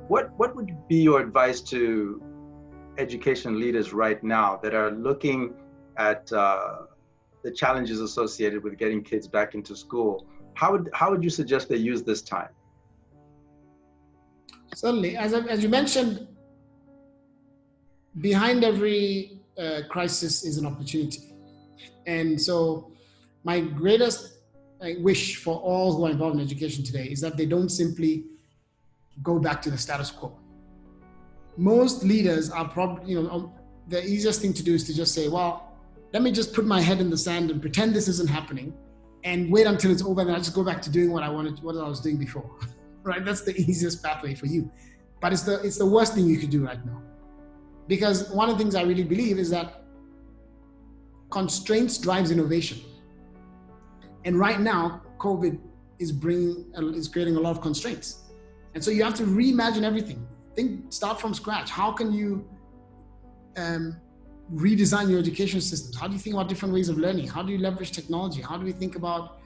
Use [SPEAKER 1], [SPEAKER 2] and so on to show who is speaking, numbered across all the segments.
[SPEAKER 1] What would be your advice to education leaders right now that are looking at the challenges associated with getting kids back into school? How would you suggest they use this time?
[SPEAKER 2] Certainly, as you mentioned, behind every crisis is an opportunity. And so my greatest wish for all who are involved in education today is that they don't simply go back to the status quo. Most leaders are probably, the easiest thing to do is to just say, well, let me just put my head in the sand and pretend this isn't happening and wait until it's over and I'll just go back to doing what I was doing before, right? That's the easiest pathway for you. But it's the worst thing you could do right now. Because one of the things I really believe is that constraints drives innovation. And right now, COVID is creating a lot of constraints. And so you have to reimagine everything. Start from scratch. How can you redesign your education systems? How do you think about different ways of learning? How do you leverage technology? How do we think about,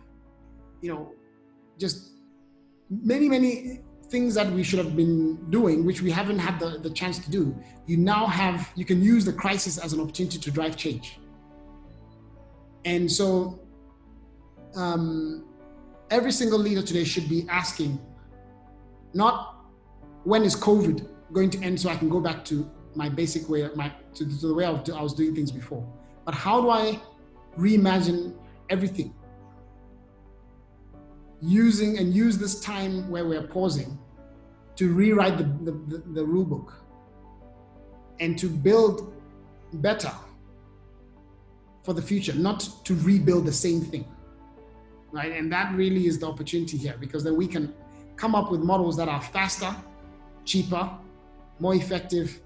[SPEAKER 2] just many things that we should have been doing, which we haven't had the chance to do. You can use the crisis as an opportunity to drive change. And so every single leader today should be asking, not when is COVID going to end so I can go back to my basic way, to the way I was doing things before, but how do I reimagine everything? Use this time where we're pausing to rewrite the rule book and to build better for the future, not to rebuild the same thing, right? And that really is the opportunity here, because then we can come up with models that are faster, cheaper, more effective,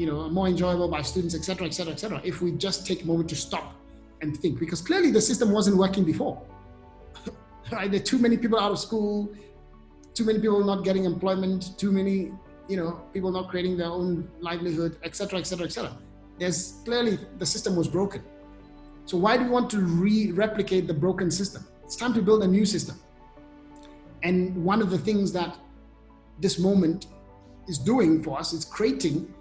[SPEAKER 2] more enjoyable by students, et cetera, et cetera, et cetera, if we just take a moment to stop and think, because clearly the system wasn't working before. Right? There are too many people out of school, too many people not getting employment, too many, people not creating their own livelihood, et cetera, et cetera, et cetera. There's clearly the system was broken. So why do we want to replicate the broken system? It's time to build a new system. And one of the things that this moment is doing for us is creating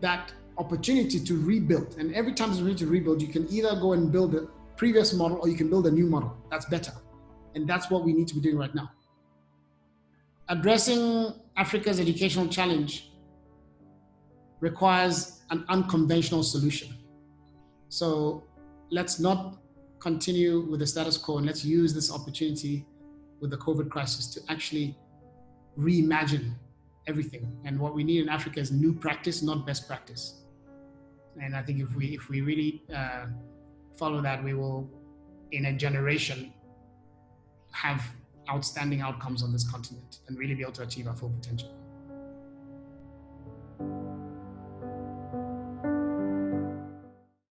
[SPEAKER 2] that opportunity to rebuild. And every time there's a opportunity to rebuild, you can either go and build the previous model or you can build a new model that's better. And that's what we need to be doing right now. Addressing Africa's educational challenge requires an unconventional solution. So let's not continue with the status quo, and let's use this opportunity with the COVID crisis to actually reimagine everything. And what we need in Africa is new practice, not best practice. And I think if we really follow that, we will, in a generation, have outstanding outcomes on this continent and really be able to achieve our full potential.